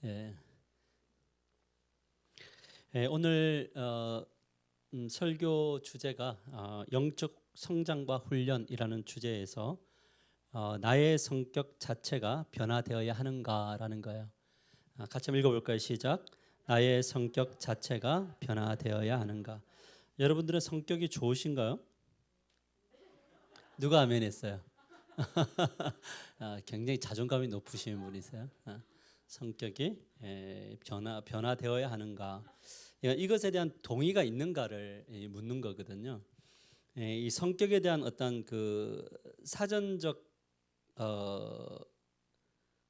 예. 오늘 설교 주제가 영적 성장과 훈련이라는 주제에서 나의 성격 자체가 변화되어야 하는가라는 거예요. 같이 한번 읽어볼까요? 시작. 나의 성격 자체가 변화되어야 하는가. 여러분들은 성격이 좋으신가요? 누가 아멘했어요? 굉장히 자존감이 높으신 분이세요. 성격이 변화되어야 하는가. 이것에 대한 동의가 있는가를 묻는 거거든요. 이 성격에 대한 어떤 그 사전적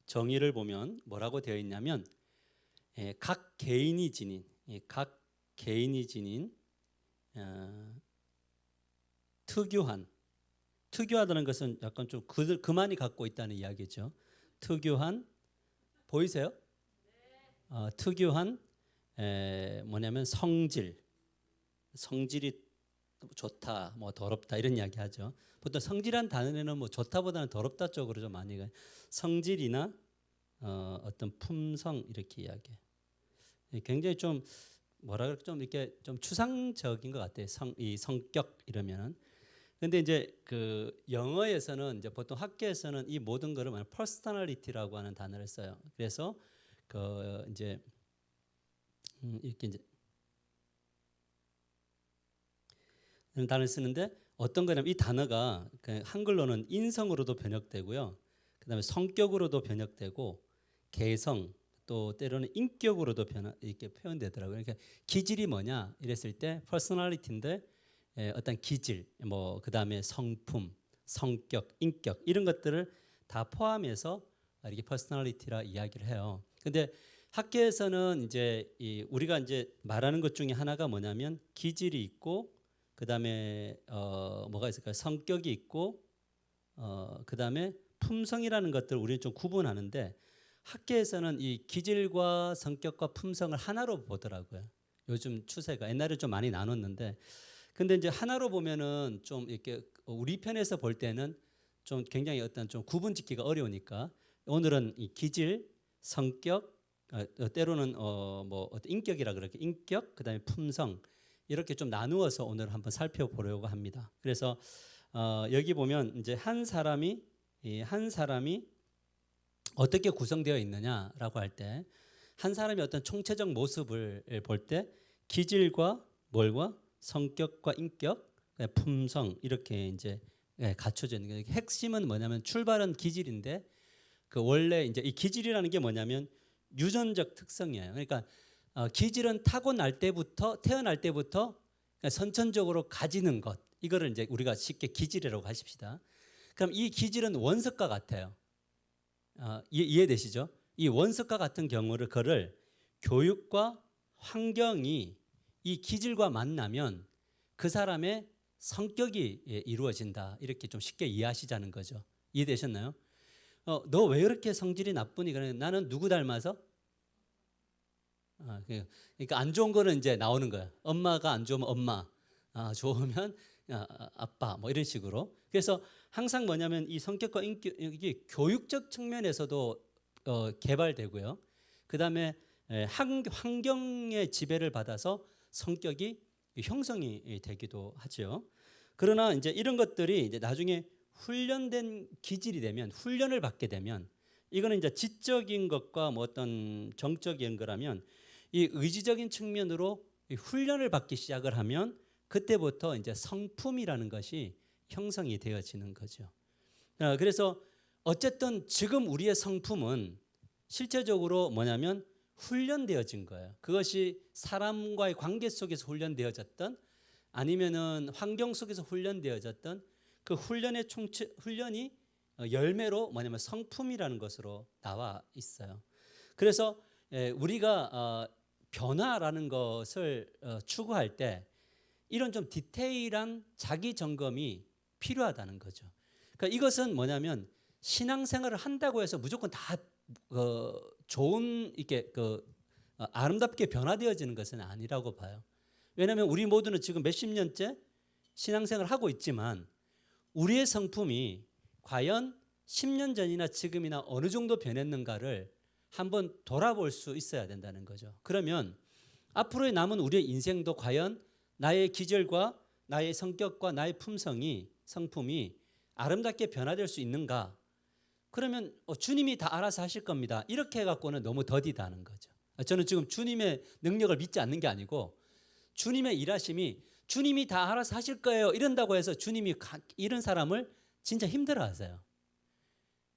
정의를 보면 뭐라고 되어 있냐면 각 개인이 지닌 특유하다는 것은 약간 좀 그만이 갖고 있다는 이야기죠. 특유한 보이세요? 특유한 뭐냐면 성질이 좋다, 뭐 더럽다 이런 이야기하죠. 보통 성질한 단어에는 뭐 좋다보다는 더럽다 쪽으로 좀 많이 가요. 성질이나 어떤 품성 이렇게 이야기해요. 굉장히 좀 뭐라 그럴까 좀 이렇게 좀 추상적인 것 같아요. 이 성격 이러면은. 근데 이제 그 영어에서는 이제 보통 학교에서는 이 모든 거를 personality라고 하는 단어를 써요. 그래서 그 이제 이렇게 이제 단어를 쓰는데 어떤 거냐면 이 단어가 그 한글로는 인성으로도 번역되고요. 그다음에 성격으로도 번역되고 개성 또 때로는 인격으로도 이렇게 표현되더라고요. 그러니까 기질이 뭐냐 이랬을 때 personality인데 어떤 기질, 뭐 그다음에 성품, 성격, 인격 이런 것들을 다 포함해서 이렇게 퍼스널리티라 이야기를 해요. 근데 학계에서는 이제 우리가 이제 말하는 것 중에 하나가 뭐냐면 기질이 있고 그다음에 뭐가 있을까요? 성격이 있고 그다음에 품성이라는 것들을 우리는 좀 구분하는데 학계에서는 이 기질과 성격과 품성을 하나로 보더라고요. 요즘 추세가 옛날에 좀 많이 나눴는데 근데 이제 하나로 보면은 좀 이렇게 우리 편에서 볼 때는 좀 굉장히 어떤 좀 구분짓기가 어려우니까 오늘은 이 기질, 성격, 때로는 뭐 어떤 인격이라 그렇게 인격, 그다음에 품성 이렇게 좀 나누어서 오늘 한번 살펴보려고 합니다. 그래서 여기 보면 이제 한 사람이 어떻게 구성되어 있느냐라고 할 때 한 사람의 어떤 총체적 모습을 볼 때 기질과 뭘과 성격과 인격, 품성 이렇게 이제 갖춰져 있는 거예요. 핵심은 뭐냐면 출발은 기질인데 그 원래 이제 이 기질이라는 게 뭐냐면 유전적 특성이에요. 그러니까 기질은 태어날 때부터 선천적으로 가지는 것. 이거를 이제 우리가 쉽게 기질이라고 하십시다. 그럼 이 기질은 원석과 같아요. 이해되시죠? 이 원석과 같은 경우를 그를 교육과 환경이 이 기질과 만나면 그 사람의 성격이 이루어진다. 이렇게 좀 쉽게 이해하시자는 거죠. 이해되셨나요? 너 왜 이렇게 성질이 나쁘니? 나는 누구 닮아서? 그러니까 안 좋은 거는 이제 나오는 거예요. 엄마가 안 좋으면 엄마, 좋으면 아빠, 뭐 이런 식으로. 그래서 항상 뭐냐면 이 성격과 인격이 교육적 측면에서도 개발되고요. 그 다음에 환경의 지배를 받아서 성격이 형성이 되기도 하죠. 그러나 이제 이런 것들이 이제 나중에 훈련된 기질이 되면 훈련을 받게 되면 이거는 이제 지적인 것과 뭐 어떤 정적인 거라면 이 의지적인 측면으로 훈련을 받기 시작을 하면 그때부터 이제 성품이라는 것이 형성이 되어지는 거죠. 그래서 어쨌든 지금 우리의 성품은 실제적으로 뭐냐면 훈련되어진 거예요. 그것이 사람과의 관계 속에서 훈련되어졌던 아니면은 환경 속에서 훈련되어졌던 그 훈련이 열매로 뭐냐면 성품이라는 것으로 나와 있어요. 그래서 우리가 변화라는 것을 추구할 때 이런 좀 디테일한 자기 점검이 필요하다는 거죠. 그러니까 이것은 뭐냐면 신앙생활을 한다고 해서 무조건 다 좋은 이렇게 아름답게 변화되어지는 것은 아니라고 봐요. 왜냐하면 우리 모두는 지금 몇십 년째 신앙생활을 하고 있지만 우리의 성품이 과연 10년 전이나 지금이나 어느 정도 변했는가를 한번 돌아볼 수 있어야 된다는 거죠. 그러면 앞으로의 남은 우리의 인생도 과연 나의 기질과 나의 성격과 나의 성품이 아름답게 변화될 수 있는가? 그러면 주님이 다 알아서 하실 겁니다. 이렇게 해갖고는 너무 더디다는 거죠. 저는 지금 주님의 능력을 믿지 않는 게 아니고 주님의 일하심이 주님이 다 알아서 하실 거예요 이런다고 해서 주님이 이런 사람을 진짜 힘들어하세요.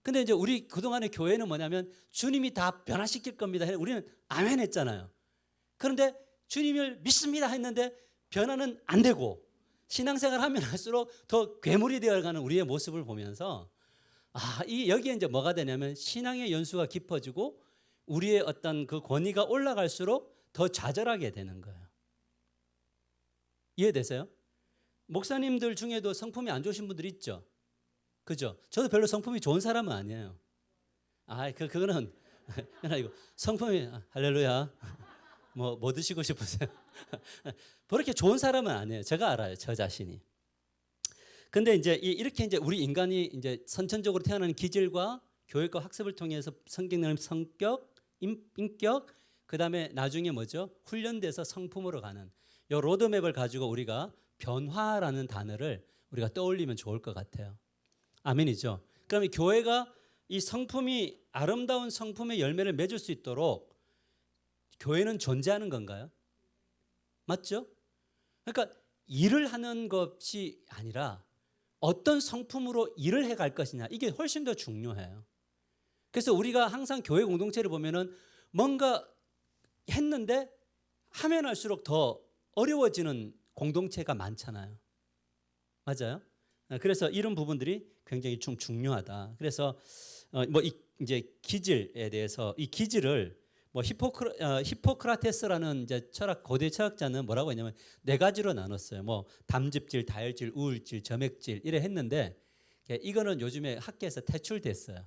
근데 이제 우리 그동안의 교회는 뭐냐면 주님이 다 변화시킬 겁니다. 우리는 아멘 했잖아요. 그런데 주님을 믿습니다 했는데 변화는 안 되고 신앙생활 하면 할수록 더 괴물이 되어가는 우리의 모습을 보면서 여기에 이제 뭐가 되냐면 신앙의 연수가 깊어지고 우리의 어떤 그 권위가 올라갈수록 더 좌절하게 되는 거예요. 이해되세요? 목사님들 중에도 성품이 안 좋으신 분들이 있죠. 그죠? 저도 별로 성품이 좋은 사람은 아니에요. 그거는 아니고 성품이 할렐루야. 뭐 드시고 싶으세요? 그렇게 좋은 사람은 아니에요. 제가 알아요. 저 자신이. 근데 이제 이렇게 이제 우리 인간이 이제 선천적으로 태어나는 기질과 교육과 학습을 통해서 성경 성격, 인격, 그다음에 나중에 뭐죠? 훈련돼서 성품으로 가는 요 로드맵을 가지고 우리가 변화라는 단어를 우리가 떠올리면 좋을 것 같아요. 아멘이죠. 그러면 교회가 이 성품이 아름다운 성품의 열매를 맺을 수 있도록 교회는 존재하는 건가요? 맞죠? 그러니까 일을 하는 것이 아니라 어떤 성품으로 일을 해갈 것이냐 이게 훨씬 더 중요해요. 그래서 우리가 항상 교회 공동체를 보면은 뭔가 했는데 하면 할수록 더 어려워지는 공동체가 많잖아요. 맞아요? 그래서 이런 부분들이 굉장히 좀 중요하다. 그래서 이제 기질에 대해서 이 기질을 히포크라테스라는 이제 고대 철학자는 뭐라고 했냐면 네 가지로 나눴어요. 담즙질, 다혈질, 우울질, 점액질 이래 했는데 이거는 요즘에 학계에서 퇴출됐어요.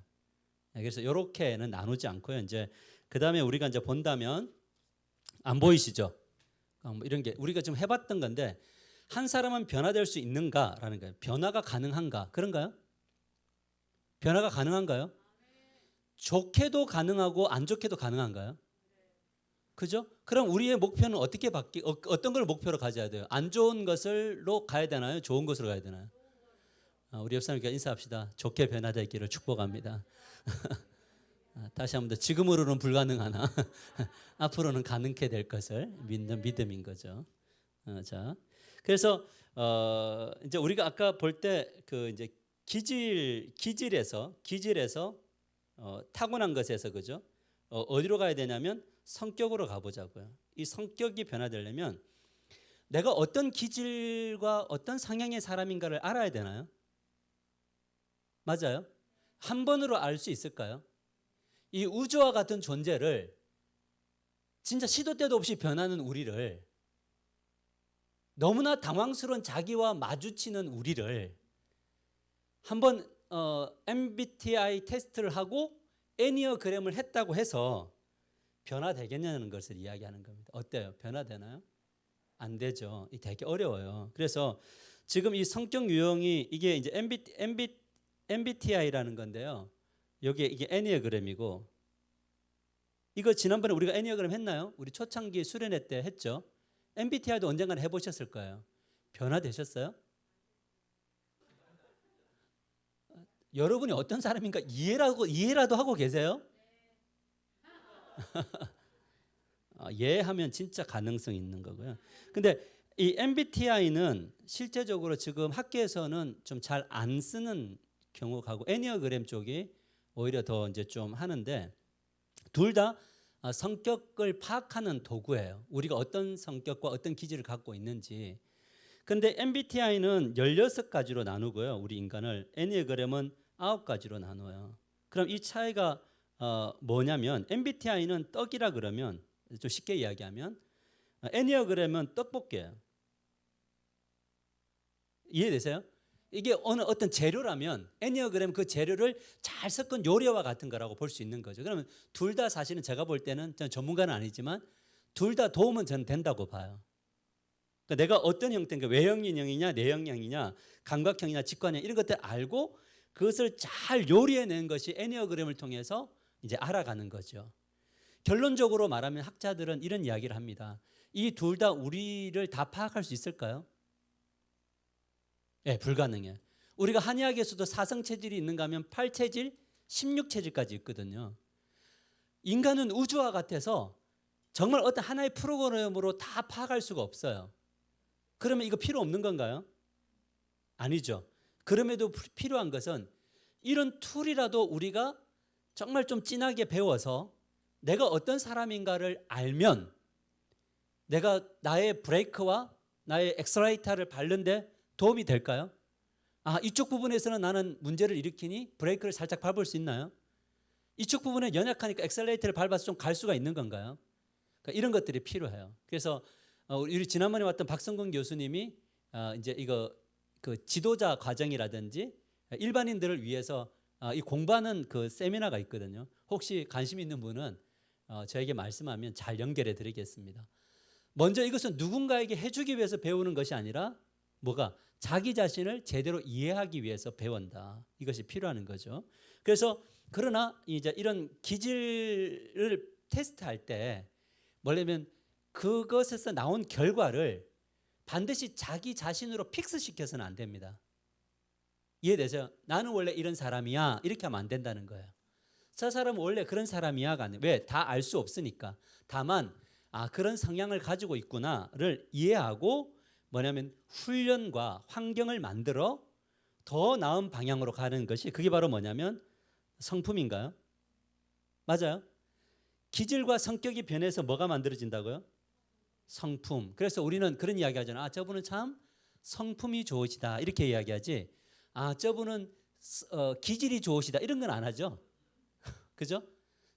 그래서 이렇게는 나누지 않고요. 이제 그다음에 우리가 이제 본다면 안 보이시죠? 이런 게 우리가 좀 해봤던 건데 한 사람은 변화될 수 있는가라는 거예요. 변화가 가능한가? 그런가요? 변화가 가능한가요? 좋게도 가능하고 안 좋게도 가능한가요? 그죠? 그럼 우리의 목표는 어떤 걸 목표로 가져야 돼요? 안 좋은 것으로 가야 되나요? 좋은 것으로 가야 되나요? 우리 옆 사람과 인사합시다. 좋게 변화되기를 축복합니다. 다시 한번 더 지금으로는 불가능하나 앞으로는 가능케 될 것을 믿는 믿음인 거죠. 자, 그래서 이제 우리가 아까 볼 때 그 이제 기질에서 타고난 것에서 그죠? 어디로 가야 되냐면 성격으로 가보자고요. 이 성격이 변화되려면 내가 어떤 기질과 어떤 성향의 사람인가를 알아야 되나요? 맞아요? 한 번으로 알 수 있을까요? 이 우주와 같은 존재를 진짜 시도 때도 없이 변하는 우리를 너무나 당황스러운 자기와 마주치는 우리를 한번 MBTI 테스트를 하고 애니어그램을 했다고 해서 변화되겠냐는 것을 이야기하는 겁니다. 어때요? 변화되나요? 안 되죠. 이 되게 어려워요. 그래서 지금 이 성격 유형이 이게 이제 MBTI라는 건데요. 여기에 이게 애니어그램이고 이거 지난번에 우리가 애니어그램 했나요? 우리 초창기 수련회 때 했죠. MBTI도 언젠가는 해보셨을 거예요. 변화되셨어요? 여러분이 어떤 사람인가 이해라도 하고 계세요? 이해하면 진짜 가능성이 있는 거고요. 근데 이 MBTI는 실제적으로 지금 학계에서는 좀 잘 안 쓰는 경우가 하고 애니어그램 쪽이 오히려 더 이제 좀 하는데 둘 다 성격을 파악하는 도구예요. 우리가 어떤 성격과 어떤 기질을 갖고 있는지. 근데 MBTI는 16가지로 나누고요. 우리 인간을 애니어그램은 9가지로 나눠요. 그럼 이 차이가 뭐냐면 MBTI는 떡이라 그러면 좀 쉽게 이야기하면 애니어그램은 떡볶이예요. 이해되세요? 이게 어떤 재료라면 애니어그램 그 재료를 잘 섞은 요리와 같은 거라고 볼 수 있는 거죠. 그러면 둘 다 사실은 제가 볼 때는 전 전문가는 아니지만 둘 다 도움은 저는 된다고 봐요. 그러니까 내가 어떤 형태인가 외형인형이냐 내형형이냐 감각형이냐 직관형 이런 것들 알고 그것을 잘 요리해내는 것이 애니어그램을 통해서 이제 알아가는 거죠. 결론적으로 말하면 학자들은 이런 이야기를 합니다. 이 둘 다 우리를 다 파악할 수 있을까요? 네, 불가능해. 우리가 한의학에서도 사성체질이 있는가 하면 8체질, 16체질까지 있거든요. 인간은 우주와 같아서 정말 어떤 하나의 프로그램으로 다 파악할 수가 없어요. 그러면 이거 필요 없는 건가요? 아니죠. 그럼에도 필요한 것은 이런 툴이라도 우리가 정말 좀 진하게 배워서 내가 어떤 사람인가를 알면 내가 나의 브레이크와 나의 엑셀레이터를 밟는데 도움이 될까요? 아, 이쪽 부분에서는 나는 문제를 일으키니 브레이크를 살짝 밟을 수 있나요? 이쪽 부분은 연약하니까 엑셀레이터를 밟아서 좀 갈 수가 있는 건가요? 그러니까 이런 것들이 필요해요. 그래서 우리 지난번에 왔던 박성근 교수님이 이제 이거 그 지도자 과정이라든지 일반인들을 위해서 이 공부하는 그 세미나가 있거든요. 혹시 관심 있는 분은 저에게 말씀하면 잘 연결해 드리겠습니다. 먼저 이것은 누군가에게 해주기 위해서 배우는 것이 아니라 뭐가 자기 자신을 제대로 이해하기 위해서 배운다. 이것이 필요한 거죠. 그래서 그러나 이제 이런 기질을 테스트할 때 뭐냐면 그것에서 나온 결과를 반드시 자기 자신으로 픽스시켜서는 안 됩니다. 이해되죠? 나는 원래 이런 사람이야 이렇게 하면 안 된다는 거예요. 저 사람은 원래 그런 사람이야가 아니에요. 왜? 다 알 수 없으니까. 다만 그런 성향을 가지고 있구나를 이해하고 뭐냐면 훈련과 환경을 만들어 더 나은 방향으로 가는 것이 그게 바로 뭐냐면 성품인가요? 맞아요. 기질과 성격이 변해서 뭐가 만들어진다고요? 성품. 그래서 우리는 그런 이야기 하잖아요. 저분은 참 성품이 좋으시다 이렇게 이야기하지 저분은 기질이 좋으시다 이런 건 안 하죠. 그죠?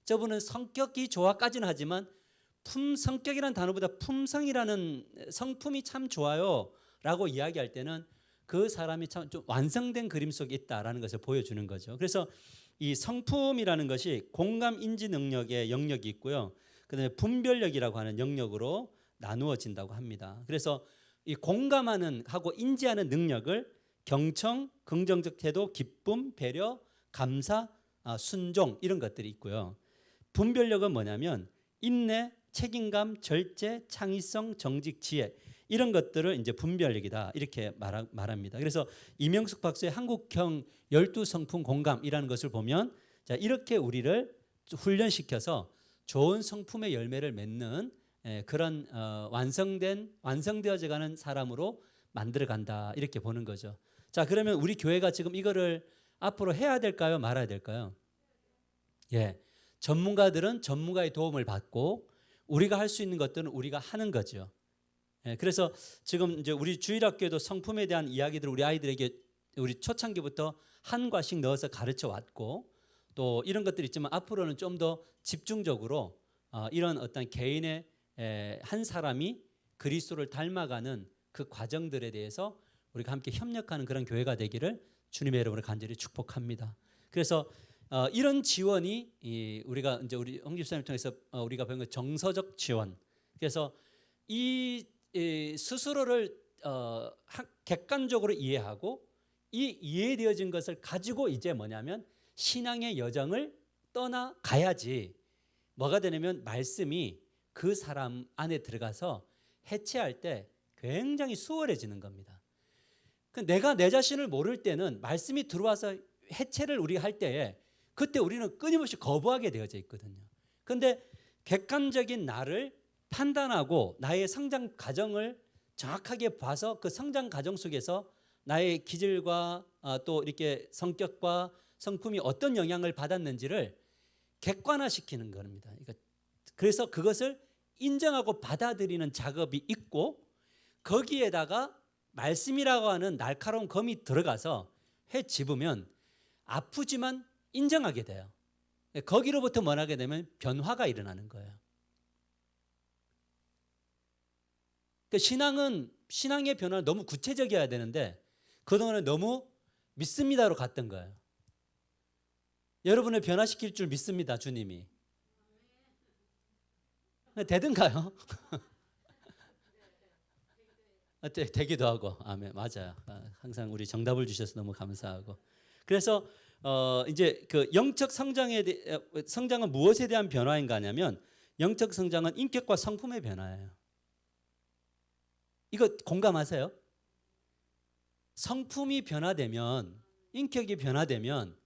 저분은 성격이 좋아까지는 하지만 성격이라는 단어보다 품성이라는 성품이 참 좋아요 라고 이야기할 때는 그 사람이 참 좀 완성된 그림 속에 있다라는 것을 보여주는 거죠. 그래서 이 성품이라는 것이 공감 인지 능력의 영역이 있고요. 그다음에 분별력이라고 하는 영역으로 나누어진다고 합니다. 그래서 이 공감하는 하고 인지하는 능력을 경청, 긍정적 태도, 기쁨, 배려, 감사, 순종 이런 것들이 있고요. 분별력은 뭐냐면 인내, 책임감, 절제, 창의성, 정직, 지혜 이런 것들을 이제 분별력이다 이렇게 말합니다. 그래서 이명숙 박사의 한국형 12성품 공감이라는 것을 보면 자, 이렇게 우리를 훈련시켜서 좋은 성품의 열매를 맺는 그런 완성되어져가는 사람으로 만들어간다 이렇게 보는 거죠. 자, 그러면 우리 교회가 지금 이거를 앞으로 해야 될까요? 말아야 될까요? 예, 전문가들은 전문가의 도움을 받고 우리가 할 수 있는 것들은 우리가 하는 거죠. 예, 그래서 지금 이제 우리 주일학교에도 성품에 대한 이야기들을 우리 아이들에게 우리 초창기부터 한 과씩 넣어서 가르쳐 왔고 또 이런 것들이 있지만 앞으로는 좀 더 집중적으로 이런 어떤 개인의 한 사람이 그리스도를 닮아가는 그 과정들에 대해서 우리가 함께 협력하는 그런 교회가 되기를 주님의 이름으로 간절히 축복합니다. 그래서 이런 지원이 우리가 이제 우리 홍 집사님 통해서 우리가 배운 것 정서적 지원. 그래서 이 스스로를 객관적으로 이해하고 이 이해되어진 것을 가지고 이제 뭐냐면 신앙의 여정을 떠나가야지 뭐가 되냐면 말씀이 그 사람 안에 들어가서 해체할 때 굉장히 수월해지는 겁니다. 내가 내 자신을 모를 때는 말씀이 들어와서 해체를 우리가 할 때에 그때 우리는 끊임없이 거부하게 되어져 있거든요. 그런데 객관적인 나를 판단하고 나의 성장 과정을 정확하게 봐서 그 성장 과정 속에서 나의 기질과 또 이렇게 성격과 성품이 어떤 영향을 받았는지를 객관화시키는 겁니다. 그래서 그것을 인정하고 받아들이는 작업이 있고 거기에다가 말씀이라고 하는 날카로운 검이 들어가서 해 집으면 아프지만 인정하게 돼요. 거기로부터 뭘 하게 되면 변화가 일어나는 거예요. 신앙의 변화는 너무 구체적이어야 되는데 그동안은 너무 믿습니다로 갔던 거예요. 여러분을 변화시킬 줄 믿습니다, 주님이. 되든가요? 되기도 하고, 아멘, 맞아요. 항상 우리 정답을 주셔서 너무 감사하고. 그래서 이제 그 영적 성장은 무엇에 대한 변화인가 하냐면 영적 성장은 인격과 성품의 변화예요. 이거 공감하세요? 성품이 변화되면 인격이 변화되면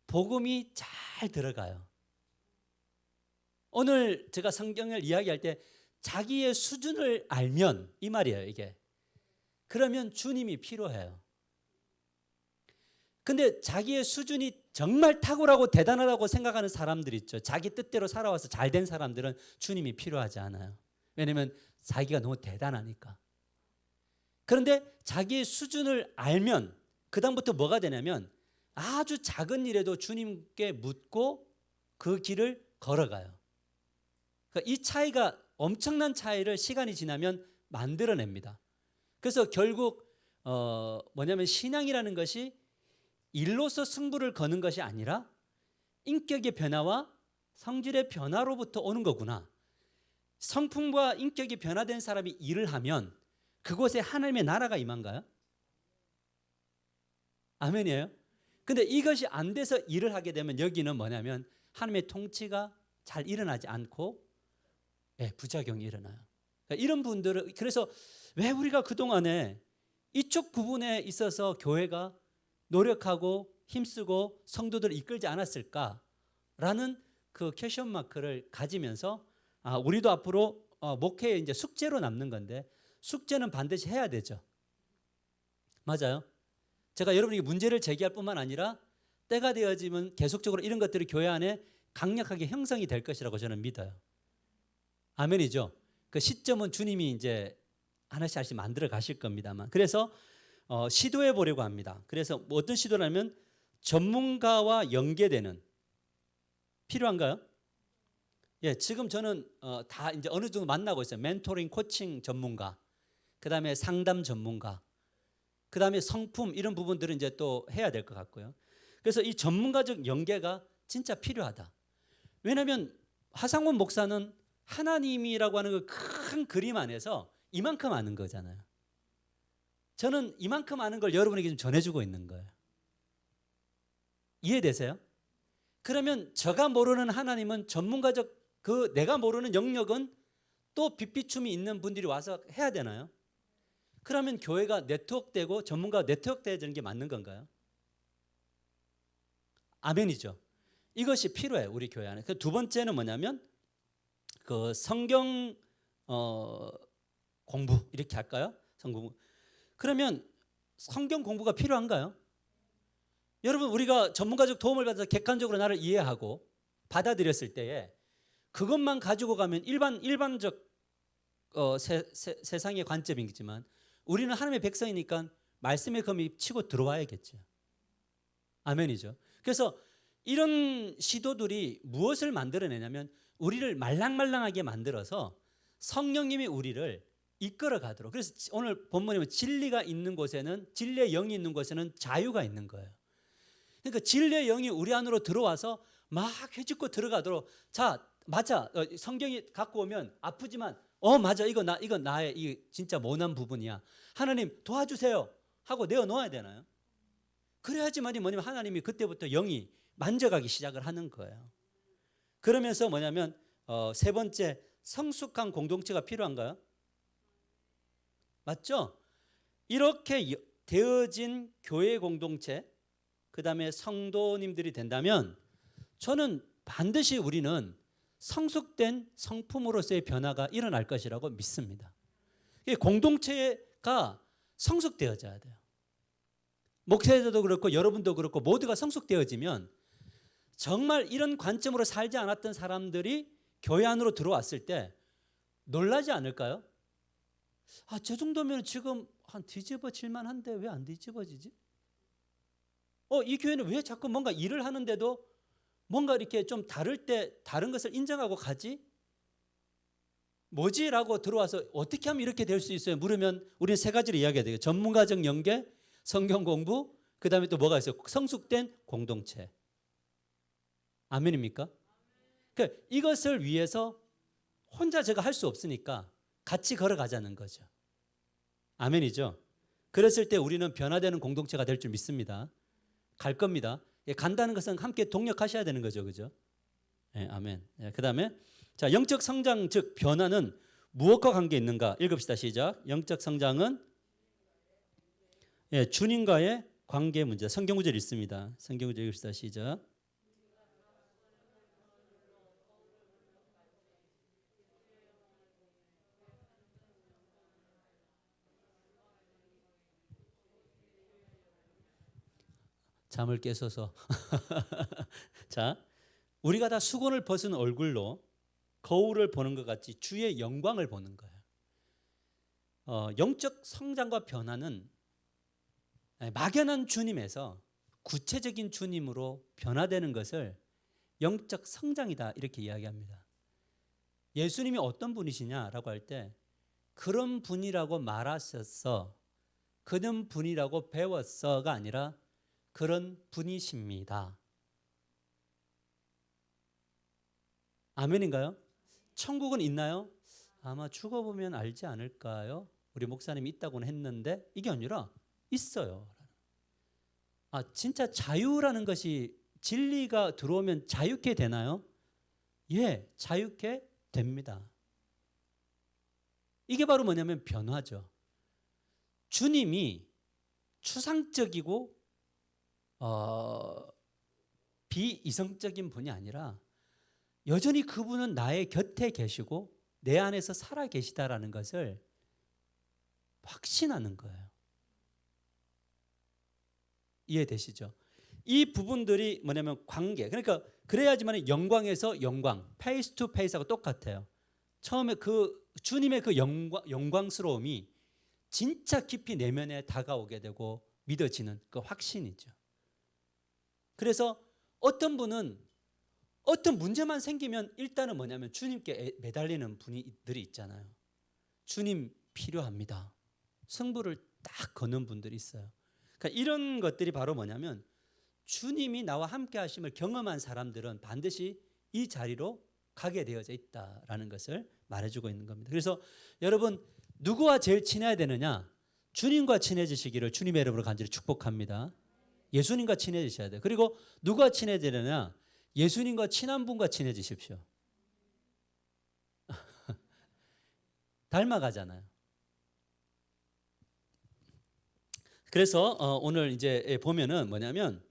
복음이 잘 들어가요. 오늘 제가 성경을 이야기할 때 자기의 수준을 알면 이 말이에요, 이게. 그러면 주님이 필요해요. 근데 자기의 수준이 정말 탁월하고 대단하다고 생각하는 사람들 있죠. 자기 뜻대로 살아와서 잘 된 사람들은 주님이 필요하지 않아요. 왜냐하면 자기가 너무 대단하니까. 그런데 자기의 수준을 알면 그다음부터 뭐가 되냐면 아주 작은 일에도 주님께 묻고 그 길을 걸어가요. 그러니까 이 차이가 엄청난 차이를 시간이 지나면 만들어냅니다. 그래서 결국 뭐냐면 신앙이라는 것이 일로서 승부를 거는 것이 아니라 인격의 변화와 성질의 변화로부터 오는 거구나. 성품과 인격이 변화된 사람이 일을 하면 그곳에 하나님의 나라가 임한가요? 아멘이에요. 근데 이것이 안 돼서 일을 하게 되면 여기는 뭐냐면 하나님의 통치가 잘 일어나지 않고 부작용이 일어나요. 그러니까 이런 분들은 그래서 왜 우리가 그동안에 이쪽 부분에 있어서 교회가 노력하고 힘쓰고 성도들을 이끌지 않았을까라는 그 퀘션 마크를 가지면서 우리도 앞으로 목회의 이제 숙제로 남는 건데 숙제는 반드시 해야 되죠. 맞아요. 제가 여러분에게 문제를 제기할 뿐만 아니라 때가 되어지면 계속적으로 이런 것들이 교회 안에 강력하게 형성이 될 것이라고 저는 믿어요. 아멘이죠. 그 시점은 주님이 이제 하나씩 하나씩 만들어 가실 겁니다만. 그래서 시도해 보려고 합니다. 그래서 어떤 시도라면 전문가와 연계되는 필요한가요? 예, 지금 저는 다 이제 어느 정도 만나고 있어요. 멘토링, 코칭 전문가, 그 다음에 상담 전문가, 그 다음에 성품 이런 부분들은 이제 또 해야 될 것 같고요. 그래서 이 전문가적 연계가 진짜 필요하다. 왜냐하면 하상원 목사는 하나님이라고 하는 그 큰 그림 안에서 이만큼 아는 거잖아요. 저는 이만큼 아는 걸 여러분에게 좀 전해주고 있는 거예요. 이해되세요? 그러면 제가 모르는 하나님은 전문가적 그 내가 모르는 영역은 또 빛비춤이 있는 분들이 와서 해야 되나요? 그러면 교회가 네트워크되고 전문가가 네트워크되는 게 맞는 건가요? 아멘이죠. 이것이 필요해요, 우리 교회 안에. 두 번째는 뭐냐면 그 성경 공부 이렇게 할까요? 성경 그러면 성경 공부가 필요한가요? 여러분 우리가 전문가적 도움을 받아서 객관적으로 나를 이해하고 받아들였을 때에 그것만 가지고 가면 일반적 세상의 관점이겠지만 우리는 하나님의 백성이니까 말씀의 검이 치고 들어와야겠죠. 아멘이죠. 그래서 이런 시도들이 무엇을 만들어내냐면 우리를 말랑말랑하게 만들어서 성령님이 우리를 이끌어 가도록. 그래서 오늘 본문에 진리가 있는 곳에는 진리의 영이 있는 곳에는 자유가 있는 거예요. 그러니까 진리의 영이 우리 안으로 들어와서 막 해집고 들어가도록. 자, 맞아. 성경이 갖고 오면 아프지만 맞아. 이거 나의 이 진짜 모난 부분이야. 하나님 도와주세요 하고 내어 놓아야 되나요? 그래야지만이 뭐냐면 하나님이 그때부터 영이 만져가기 시작을 하는 거예요. 그러면서 뭐냐면 세 번째 성숙한 공동체가 필요한가요? 맞죠? 이렇게 되어진 교회 공동체 그 다음에 성도님들이 된다면 저는 반드시 우리는 성숙된 성품으로서의 변화가 일어날 것이라고 믿습니다. 공동체가 성숙되어져야 돼요. 목회자도 그렇고 여러분도 그렇고 모두가 성숙되어지면 정말 이런 관점으로 살지 않았던 사람들이 교회 안으로 들어왔을 때 놀라지 않을까요? 저 정도면 지금 한 뒤집어질 만한데 왜 안 뒤집어지지? 이 교회는 왜 자꾸 뭔가 일을 하는데도 뭔가 이렇게 좀 다를 때 다른 것을 인정하고 가지? 뭐지? 라고 들어와서 어떻게 하면 이렇게 될 수 있어요? 물으면 우리는 세 가지를 이야기해야 돼요. 전문가적 연계, 성경 공부, 그 다음에 또 뭐가 있어요? 성숙된 공동체. 아멘입니까? 그러니까 이것을 위해서 혼자 제가 할 수 없으니까 같이 걸어가자는 거죠. 아멘이죠. 그랬을 때 우리는 변화되는 공동체가 될 줄 믿습니다. 갈 겁니다. 예, 간다는 것은 함께 동력하셔야 되는 거죠, 그죠? 예, 아멘. 예, 그다음에 자, 영적 성장 즉 변화는 무엇과 관계 있는가? 읽읍시다. 시작. 영적 성장은 예, 주님과의 관계 문제. 성경 구절 있습니다. 성경 구절 읽읍시다. 시작. 잠을 깨서서 자, 우리가 다 수건을 벗은 얼굴로 거울을 보는 것 같이 주의 영광을 보는 거예요. 영적 성장과 변화는 막연한 주님에서 구체적인 주님으로 변화되는 것을 영적 성장이다 이렇게 이야기합니다. 예수님이 어떤 분이시냐라고 할 때 그런 분이라고 말하셔서 그런 분이라고 배웠어가 아니라 그런 분이십니다. 아멘인가요? 천국은 있나요? 아마 죽어보면 알지 않을까요? 우리 목사님이 있다고는 했는데 이게 아니라 있어요. 진짜 자유라는 것이 진리가 들어오면 자유케 되나요? 예, 자유케 됩니다. 이게 바로 뭐냐면 변화죠. 주님이 추상적이고 비이성적인 분이 아니라 여전히 그분은 나의 곁에 계시고 내 안에서 살아 계시다라는 것을 확신하는 거예요. 이해되시죠? 이 부분들이 뭐냐면 관계. 그러니까 그래야지만 영광에서 영광, 페이스 투 페이스하고 똑같아요. 처음에 그 주님의 그 영광스러움이 진짜 깊이 내면에 다가오게 되고 믿어지는 그 확신이죠. 그래서 어떤 분은 어떤 문제만 생기면 일단은 뭐냐면 주님께 매달리는 분들이 있잖아요. 주님 필요합니다. 승부를 딱 거는 분들이 있어요. 그러니까 이런 것들이 바로 뭐냐면 주님이 나와 함께 하심을 경험한 사람들은 반드시 이 자리로 가게 되어져 있다라는 것을 말해주고 있는 겁니다. 그래서 여러분 누구와 제일 친해야 되느냐? 주님과 친해지시기를 주님의 이름으로 간절히 축복합니다. 예수님과 친해지셔야 돼요. 그리고 누가 친해지느냐? 예수님과 친한 분과 친해지십시오. 닮아가잖아요. 그래서 오늘 이제 보면은 뭐냐면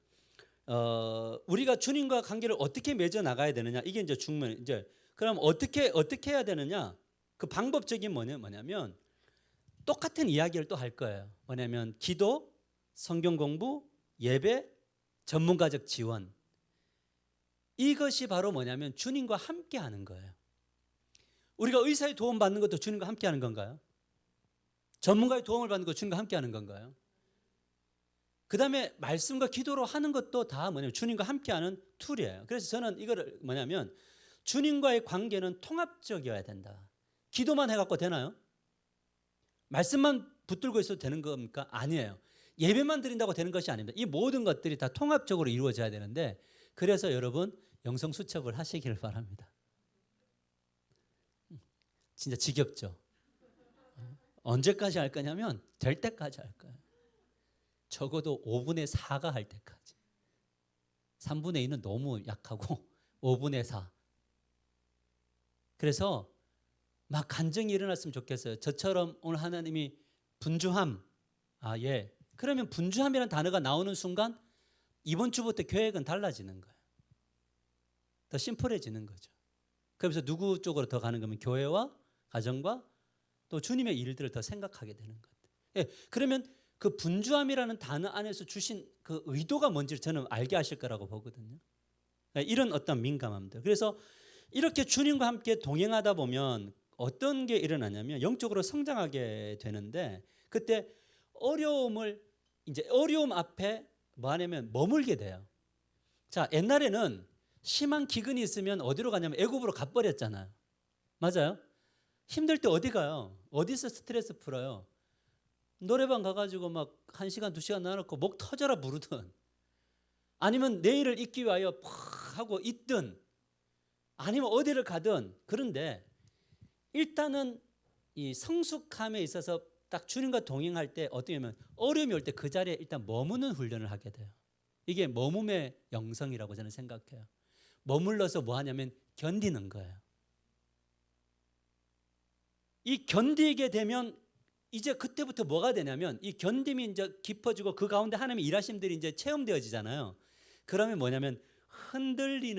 우리가 주님과 관계를 어떻게 맺어 나가야 되느냐 이게 이제 중요한 이제 그럼 어떻게 해야 되느냐 그 방법적인 뭐냐면 똑같은 이야기를 또 할 거예요. 뭐냐면 기도, 성경 공부, 예배, 전문가적 지원 이것이 바로 뭐냐면 주님과 함께 하는 거예요. 우리가 의사의 도움 받는 것도 주님과 함께 하는 건가요? 전문가의 도움을 받는 것도 주님과 함께 하는 건가요? 그 다음에 말씀과 기도로 하는 것도 다 뭐냐면 주님과 함께하는 툴이에요. 그래서 저는 이거를 뭐냐면 주님과의 관계는 통합적이어야 된다. 기도만 해갖고 되나요? 말씀만 붙들고 있어도 되는 겁니까? 아니에요. 예배만 드린다고 되는 것이 아닙니다. 이 모든 것들이 다 통합적으로 이루어져야 되는데 그래서 여러분 영성수첩을 하시기를 바랍니다. 진짜 지겹죠? 언제까지 할 거냐면 될 때까지 할 거예요. 적어도 5분의 4가 할 때까지. 3분의 2는 너무 약하고 5분의 4. 그래서 막 간증이 일어났으면 좋겠어요. 저처럼 오늘 하나님이 분주함. 예. 그러면 분주함이라는 단어가 나오는 순간 이번 주부터 계획은 달라지는 거예요. 더 심플해지는 거죠. 그래서 누구 쪽으로 더 가는 거면 교회와 가정과 또 주님의 일들을 더 생각하게 되는 것 같아요. 예. 그러면 그 분주함이라는 단어 안에서 주신 그 의도가 뭔지를 저는 알게 하실 거라고 보거든요. 이런 어떤 민감함들. 그래서 이렇게 주님과 함께 동행하다 보면 어떤 게 일어나냐면 영적으로 성장하게 되는데 그때 어려움 앞에 뭐 하냐면 머물게 돼요. 자, 옛날에는 심한 기근이 있으면 어디로 가냐면 애굽으로 가버렸잖아요. 맞아요? 힘들 때 어디 가요? 어디서 스트레스 풀어요? 노래방 가가지고 막 1시간, 2시간 나눠놓고 목 터져라 부르든 아니면 내일을 잊기 위하여 팍 하고 있든 아니면 어디를 가든 그런데 일단은 이 성숙함에 있어서 딱 주님과 동행할 때 어떻게 하면 어려움이 올 때 그 자리에 일단 머무는 훈련을 하게 돼요. 이게 머뭄의 영성이라고 저는 생각해요. 머물러서 뭐 하냐면 견디는 거예요. 이 견디게 되면 이제 그때부터 뭐가 되냐면 이 견딤이 이제 깊어지고 그 가운데 하나님의 일하심들이 이제 체험되어지잖아요. 그러면 뭐냐면 흔들림이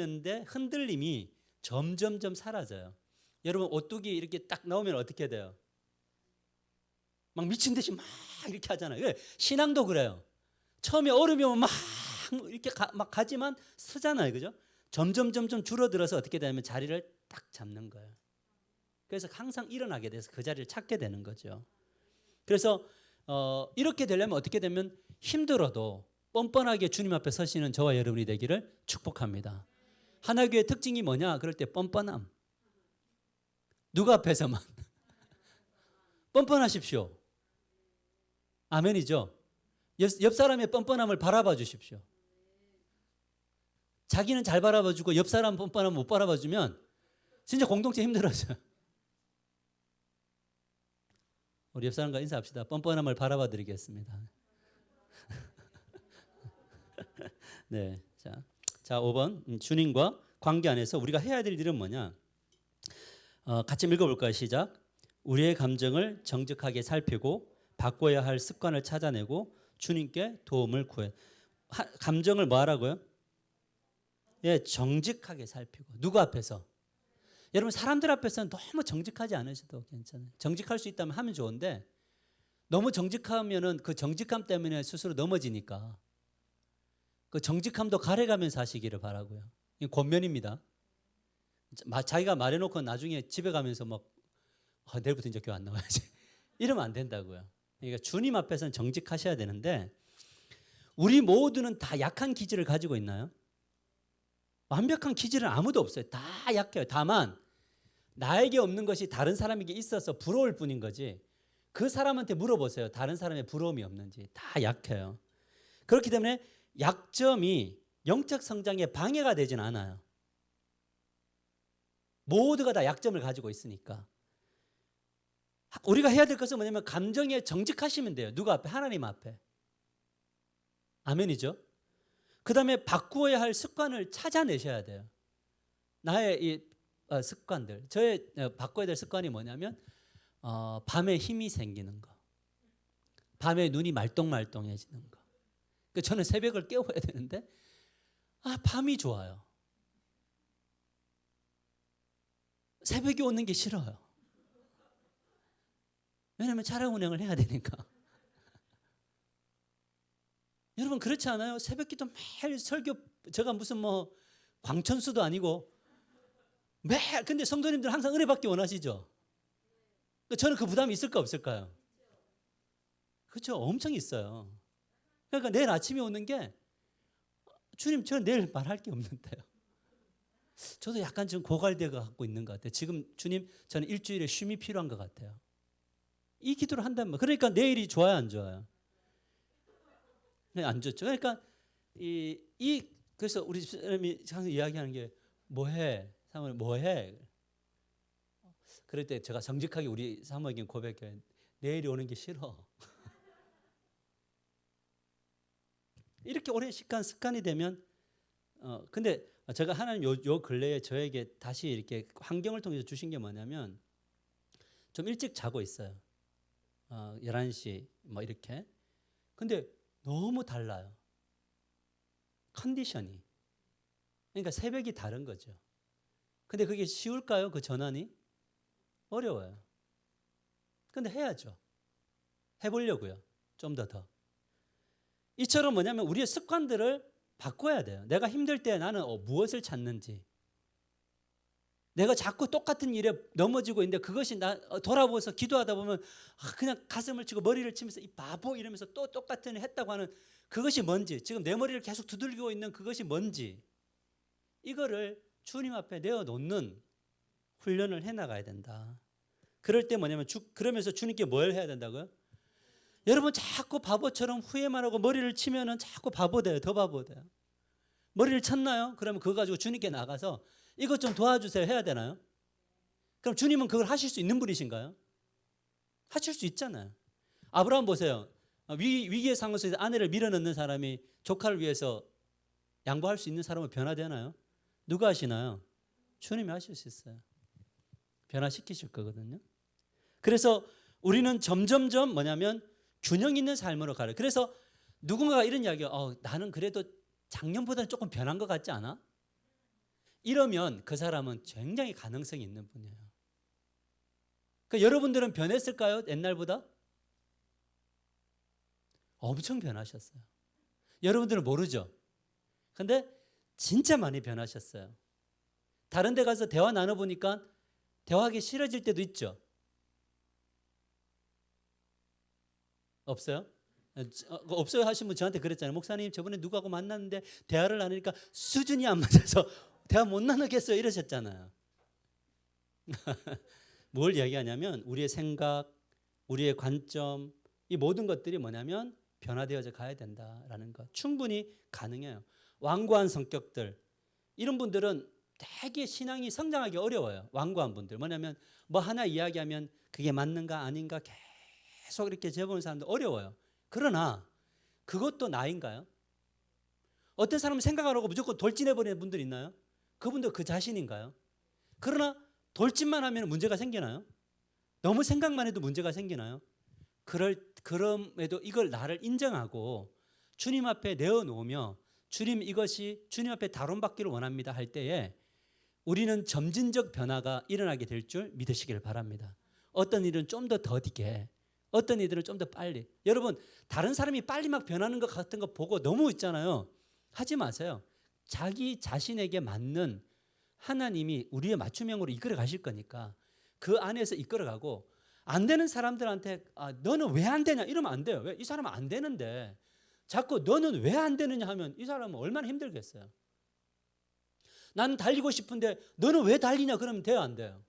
점점점 사라져요. 여러분 오뚜기 이렇게 딱 나오면 어떻게 돼요? 막 미친 듯이 막 이렇게 하잖아요. 신앙도 그래요. 처음에 얼음이 오면 막 이렇게 막 가지만 서잖아요. 그죠? 점점 줄어들어서 어떻게 되냐면 자리를 딱 잡는 거예요. 그래서 항상 일어나게 돼서 그 자리를 찾게 되는 거죠. 그래서 이렇게 되려면 어떻게 되면 힘들어도 뻔뻔하게 주님 앞에 서시는 저와 여러분이 되기를 축복합니다. 하나교의 특징이 뭐냐? 그럴 때 뻔뻔함. 누구 앞에서만 뻔뻔하십시오. 아멘이죠. 옆 사람의 뻔뻔함을 바라봐 주십시오. 자기는 잘 바라봐 주고 옆 사람 뻔뻔함 못 바라봐 주면 진짜 공동체 힘들어져요. 우리 옆 사람과 인사합시다. 뻔뻔함을 바라봐 드리겠습니다. 네. 자, 5번. 주님과 관계 안에서 우리가 해야 될 일은 뭐냐? 같이 읽어볼까요? 시작. 우리의 감정을 정직하게 살피고 바꿔야 할 습관을 찾아내고 주님께 도움을 구해. 감정을 뭐 하라고요? 예, 정직하게 살피고. 누구 앞에서? 여러분 사람들 앞에서는 너무 정직하지 않으셔도 괜찮아요. 정직할 수 있다면 하면 좋은데 너무 정직하면은 그 정직함 때문에 스스로 넘어지니까 그 정직함도 가려가면서 하시기를 바라고요. 이 권면입니다. 자기가 말해놓고 나중에 집에 가면서 막 내일부터 이제 교회 안 나와야지 이러면 안 된다고요. 그러니까 주님 앞에서는 정직하셔야 되는데 우리 모두는 다 약한 기질을 가지고 있나요? 완벽한 기질은 아무도 없어요. 다 약해요. 다만 나에게 없는 것이 다른 사람에게 있어서 부러울 뿐인 거지 그 사람한테 물어보세요. 다른 사람의 부러움이 없는지. 다 약해요. 그렇기 때문에 약점이 영적 성장에 방해가 되진 않아요. 모두가 다 약점을 가지고 있으니까. 우리가 해야 될 것은 뭐냐면 감정에 정직하시면 돼요. 누구 앞에? 하나님 앞에. 아멘이죠. 그 다음에 바꾸어야 할 습관을 찾아내셔야 돼요. 나의 이 습관들. 저의 바꿔야 될 습관이 뭐냐면 밤에 힘이 생기는 거. 밤에 눈이 말똥말똥해지는 거. 저는 새벽을 깨워야 되는데 밤이 좋아요. 새벽에 오는 게 싫어요. 왜냐하면 차량 운행을 해야 되니까. 여러분 그렇지 않아요? 새벽기도 매일 설교 제가 무슨 뭐 광천수도 아니고 매일 근데 성도님들 항상 은혜 받기 원하시죠? 저는 그 부담이 있을까 없을까요? 그렇죠. 엄청 있어요. 그러니까 내일 아침에 오는 게 주님 저는 내일 말할 게 없는데요. 저도 약간 지금 고갈되어 갖고 있는 것 같아요. 지금 주님 저는 일주일에 쉼이 필요한 것 같아요. 이 기도를 한단 말이에요. 그러니까 내일이 좋아요 안 좋아요? 안 좋죠. 그러니까 그래서 우리 사람이 항상 이야기하는 게 뭐해? 사모님 뭐해? 그럴 때 제가 정직하게 우리 사모에게 고백해요. 내일이 오는 게 싫어. 이렇게 오랜 시간 습관이 되면 근데 제가 하나님 요 근래에 저에게 다시 이렇게 환경을 통해서 주신 게 뭐냐면 좀 일찍 자고 있어요. 11시 뭐 이렇게. 근데 너무 달라요. 컨디션이. 그러니까 새벽이 다른 거죠. 근데 그게 쉬울까요? 그 전환이? 어려워요. 근데 해야죠. 해보려고요. 좀 더. 이처럼 뭐냐면 우리의 습관들을 바꿔야 돼요. 내가 힘들 때 나는 무엇을 찾는지. 내가 자꾸 똑같은 일에 넘어지고 있는데 그것이 돌아보면서 기도하다 보면 그냥 가슴을 치고 머리를 치면서 이 바보 이러면서 또 똑같은 일 했다고 하는 그것이 뭔지 지금 내 머리를 계속 두들기고 있는 그것이 뭔지 이거를 주님 앞에 내어놓는 훈련을 해나가야 된다. 그럴 때 뭐냐면 그러면서 주님께 뭘 해야 된다고요? 여러분 자꾸 바보처럼 후회만 하고 머리를 치면은 자꾸 바보 돼요. 더 바보 돼요. 머리를 쳤나요? 그러면 그거 가지고 주님께 나가서 이것 좀 도와주세요 해야 되나요? 그럼 주님은 그걸 하실 수 있는 분이신가요? 하실 수 있잖아요. 아브라함 보세요. 위기의 상황 속에서 아내를 밀어넣는 사람이 조카를 위해서 양보할 수 있는 사람은 변화되나요? 누가 하시나요? 주님이 하실 수 있어요. 변화시키실 거거든요. 그래서 우리는 점점점 뭐냐면 균형 있는 삶으로 가요. 그래서 누군가가 이런 이야기가 나는 그래도 작년보다는 조금 변한 것 같지 않아? 이러면 그 사람은 굉장히 가능성이 있는 분이에요. 그러니까 여러분들은 변했을까요? 옛날보다? 엄청 변하셨어요. 여러분들은 모르죠. 근데 진짜 많이 변하셨어요. 다른 데 가서 대화 나눠보니까 대화하기 싫어질 때도 있죠. 없어요? 없어요 하신 분 저한테 그랬잖아요. 목사님 저번에 누구하고 만났는데 대화를 나누니까 수준이 안 맞아서 대화 못 나누겠어요 이러셨잖아요. 뭘 이야기하냐면 우리의 생각, 우리의 관점 이 모든 것들이 뭐냐면 변화되어져 가야 된다라는 것 충분히 가능해요. 완고한 성격들 이런 분들은 되게 신앙이 성장하기 어려워요. 완고한 분들 뭐냐면 뭐 하나 이야기하면 그게 맞는가 아닌가 계속 이렇게 재보는 사람도 어려워요. 그러나 그것도 나인가요? 어떤 사람은 생각 안 하고 무조건 돌진해버리는 분들 있나요? 그분도 그 자신인가요? 그러나 돌진만 하면 문제가 생기나요? 너무 생각만 해도 문제가 생기나요? 그럼에도 이걸 나를 인정하고 주님 앞에 내어놓으며 주님 이것이 주님 앞에 다론받기를 원합니다 할 때에 우리는 점진적 변화가 일어나게 될 줄 믿으시길 바랍니다. 어떤 일은 좀 더 더디게 어떤 이들은 좀 더 빨리. 여러분 다른 사람이 빨리 막 변하는 것 같은 거 보고 너무 있잖아요. 하지 마세요. 자기 자신에게 맞는 하나님이 우리의 맞춤형으로 이끌어 가실 거니까 그 안에서 이끌어가고 안 되는 사람들한테 너는 왜 안 되냐 이러면 안 돼요. 왜? 이 사람은 안 되는데 자꾸 너는 왜 안 되느냐 하면 이 사람은 얼마나 힘들겠어요. 나는 달리고 싶은데 너는 왜 달리냐 그러면 돼요 안 돼요?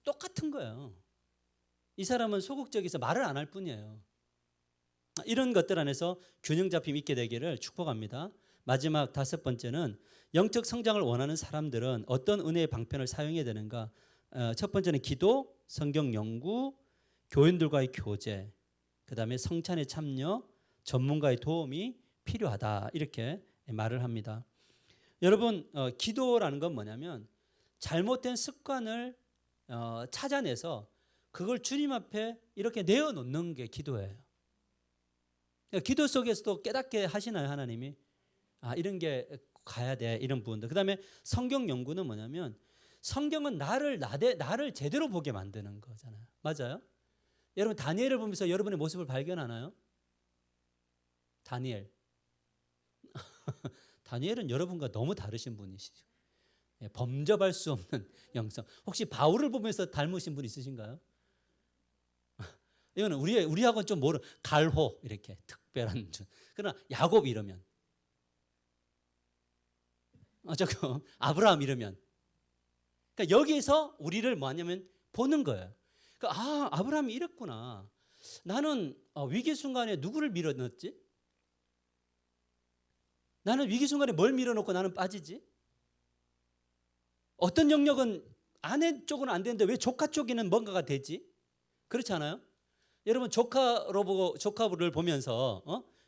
똑같은 거예요. 이 사람은 소극적이서 말을 안 할 뿐이에요. 이런 것들 안에서 균형 잡힘 있게 되기를 축복합니다. 마지막 5번째는 영적 성장을 원하는 사람들은 어떤 은혜의 방편을 사용해야 되는가? 첫 번째는 기도, 성경 연구, 교인들과의 교제, 그다음에 성찬에 참여, 전문가의 도움이 필요하다 이렇게 말을 합니다. 여러분 기도라는 건 뭐냐면 잘못된 습관을 찾아내서 그걸 주님 앞에 이렇게 내어놓는 게 기도예요. 기도 속에서도 깨닫게 하시나요 하나님이? 이런 게 가야 돼 이런 부분들. 그다음에 성경 연구는 뭐냐면 성경은 나를 제대로 보게 만드는 거잖아요. 맞아요? 여러분 다니엘을 보면서 여러분의 모습을 발견하나요? 다니엘은 여러분과 너무 다르신 분이시죠. 범접할 수 없는 영성. 혹시 바울을 보면서 닮으신 분 있으신가요? 이거는 우리하고는 좀 모르는 갈호 이렇게 특별한 줄. 그러나 야곱 이러면 조금 아브라함 이러면 그러니까 여기서 우리를 뭐냐면 보는 거예요. 그러니까 아브라함이 이랬구나. 나는 위기 순간에 누구를 밀어넣었지? 나는 위기 순간에 뭘 밀어넣고 나는 빠지지? 어떤 영역은 아내 쪽은 안 되는데 왜 조카 쪽에는 뭔가가 되지? 그렇지 않아요? 여러분 조카를 보면서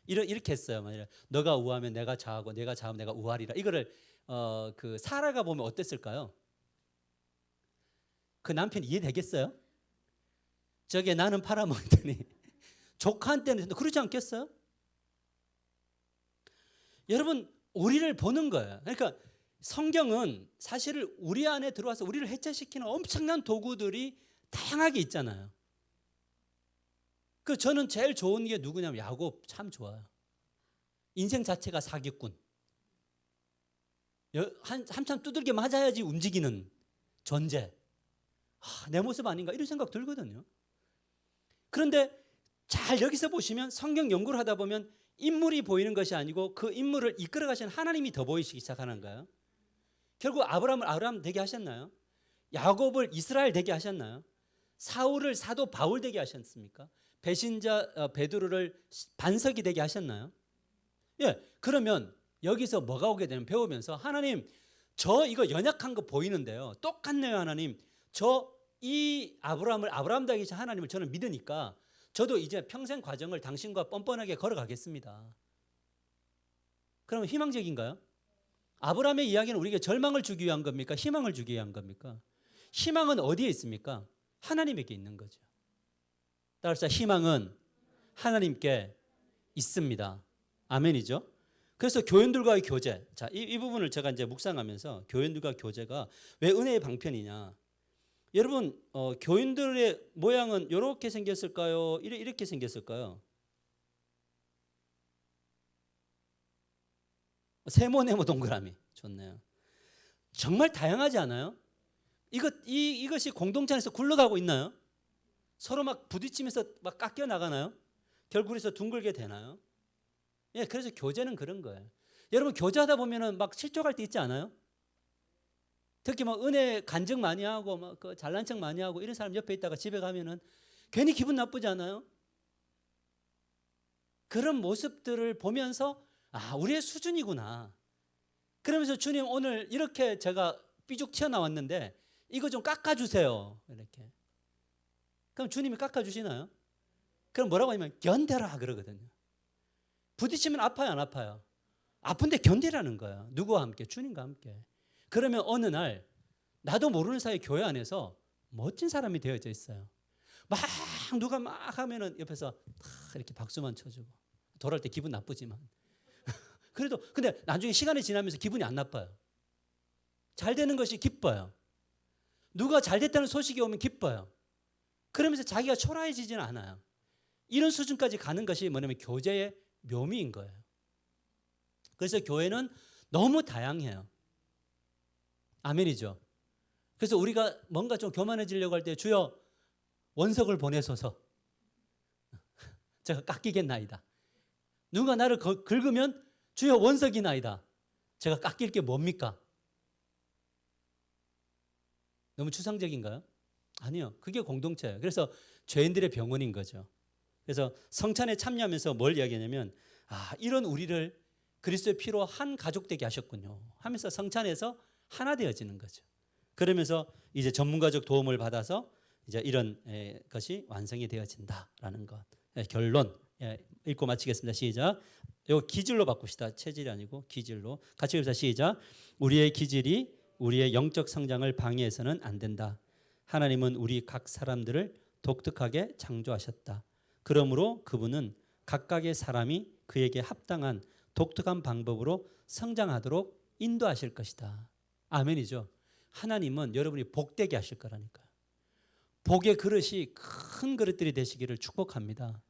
이렇게 했어요. 너가 우하면 내가 좌하고 내가 좌하면 내가 우하리라. 이거를 그 사라가 보면 어땠을까요? 그 남편 이해되겠어요? 저게 나는 팔아먹더니 조카한테는 그러지 않겠어요? 여러분 우리를 보는 거예요. 그러니까 성경은 사실 우리 안에 들어와서 우리를 해체시키는 엄청난 도구들이 다양하게 있잖아요. 저는 제일 좋은 게 누구냐면 야곱 참 좋아요. 인생 자체가 사기꾼. 한참 두들겨 맞아야지 움직이는 존재. 내 모습 아닌가 이런 생각 들거든요. 그런데 잘 여기서 보시면 성경 연구를 하다 보면 인물이 보이는 것이 아니고 그 인물을 이끌어 가시는 하나님이 더 보이시기 시작하는 거예요. 결국 아브라함을 아브라함 되게 하셨나요? 야곱을 이스라엘 되게 하셨나요? 사울을 사도 바울 되게 하셨습니까? 배신자 베드로를 반석이 되게 하셨나요? 예, 그러면 여기서 뭐가 오게 되면 배우면서 하나님 저 이거 연약한 거 보이는데요. 똑같네요 하나님. 이 아브라함을 아브라함 되게 하신 하나님을 저는 믿으니까 저도 이제 평생 과정을 당신과 뻔뻔하게 걸어가겠습니다. 그러면 희망적인가요? 아브라함의 이야기는 우리에게 절망을 주기 위한 겁니까? 희망을 주기 위한 겁니까? 희망은 어디에 있습니까? 하나님에게 있는 거죠. 따라서 희망은 하나님께 있습니다. 아멘이죠. 그래서 교인들과의 교제. 자, 이 부분을 제가 이제 묵상하면서 교인들과 교제가 왜 은혜의 방편이냐. 여러분, 교인들의 모양은 이렇게 생겼을까요? 이렇게 생겼을까요? 세모네모 동그라미. 좋네요. 정말 다양하지 않아요? 이것이 공동체 안에서 굴러가고 있나요? 서로 막 부딪히면서 막 깎여 나가나요? 결국에서 둥글게 되나요? 예, 그래서 교제는 그런 거예요. 여러분, 교제하다 보면은 막 실족할 때 있지 않아요? 특히 막 은혜 간증 많이 하고 막 그 잘난 척 많이 하고 이런 사람 옆에 있다가 집에 가면은 괜히 기분 나쁘지 않아요? 그런 모습들을 보면서 아, 우리의 수준이구나. 그러면서 주님 오늘 이렇게 제가 삐죽 튀어나왔는데 이거 좀 깎아주세요. 이렇게. 그럼 주님이 깎아주시나요? 그럼 뭐라고 하냐면 견뎌라 그러거든요. 부딪히면 아파요, 안 아파요? 아픈데 견디라는 거야. 누구와 함께? 주님과 함께. 그러면 어느 날 나도 모르는 사이 교회 안에서 멋진 사람이 되어져 있어요. 막 누가 막 하면은 옆에서 이렇게 박수만 쳐주고 돌아올 때 기분 나쁘지만 그래도 근데 나중에 시간이 지나면서 기분이 안 나빠요. 잘 되는 것이 기뻐요. 누가 잘 됐다는 소식이 오면 기뻐요. 그러면서 자기가 초라해지지는 않아요. 이런 수준까지 가는 것이 뭐냐면 교제의 묘미인 거예요. 그래서 교회는 너무 다양해요. 아멘이죠. 그래서 우리가 뭔가 좀 교만해지려고 할 때 주여 원석을 보내소서. 제가 깎이겠나이다. 누가 나를 긁으면 주여 원석이나이다. 제가 깎일 게 뭡니까? 너무 추상적인가요? 아니요. 그게 공동체예요. 그래서 죄인들의 병원인 거죠. 그래서 성찬에 참여하면서 뭘 이야기하냐면 아, 이런 우리를 그리스도의 피로 한 가족 되게 하셨군요. 하면서 성찬에서 하나 되어지는 거죠. 그러면서 이제 전문가적 도움을 받아서 이제 이런 것이 완성이 되어진다라는 것. 결론 읽고 마치겠습니다. 시작. 이거 기질로 바꿉시다. 체질이 아니고 기질로. 같이 읽읍시다. 시작. 우리의 기질이 우리의 영적 성장을 방해해서는 안 된다. 하나님은 우리 각 사람들을 독특하게 창조하셨다. 그러므로 그분은 각각의 사람이 그에게 합당한 독특한 방법으로 성장하도록 인도하실 것이다. 아멘이죠. 하나님은 여러분이 복되게 하실 거라니까요. 복의 그릇이 큰 그릇들이 되시기를 축복합니다.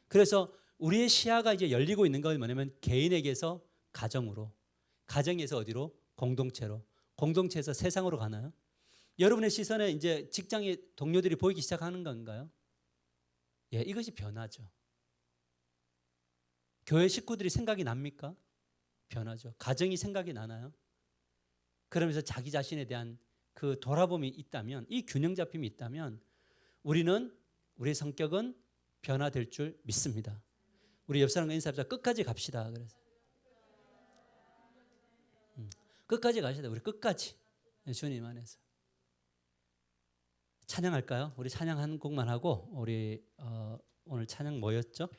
그래서 우리의 시야가 이제 열리고 있는 건 뭐냐면 개인에게서 가정으로, 가정에서 어디로? 공동체로, 공동체에서 세상으로 가나요? 여러분의 시선에 이제 직장의 동료들이 보이기 시작하는 건가요? 예, 이것이 변화죠. 교회 식구들이 생각이 납니까? 변하죠. 가정이 생각이 나나요? 그러면서 자기 자신에 대한 그 돌아봄이 있다면, 이 균형 잡힘이 있다면 우리는 우리의 성격은 변화될 줄 믿습니다. 우리 옆 사람과 인사합시다. 끝까지 갑시다. 그래서 끝까지 가시다. 우리 끝까지 주님 안에서 찬양할까요? 우리 찬양 한 곡만 하고 우리 오늘 찬양 뭐였죠?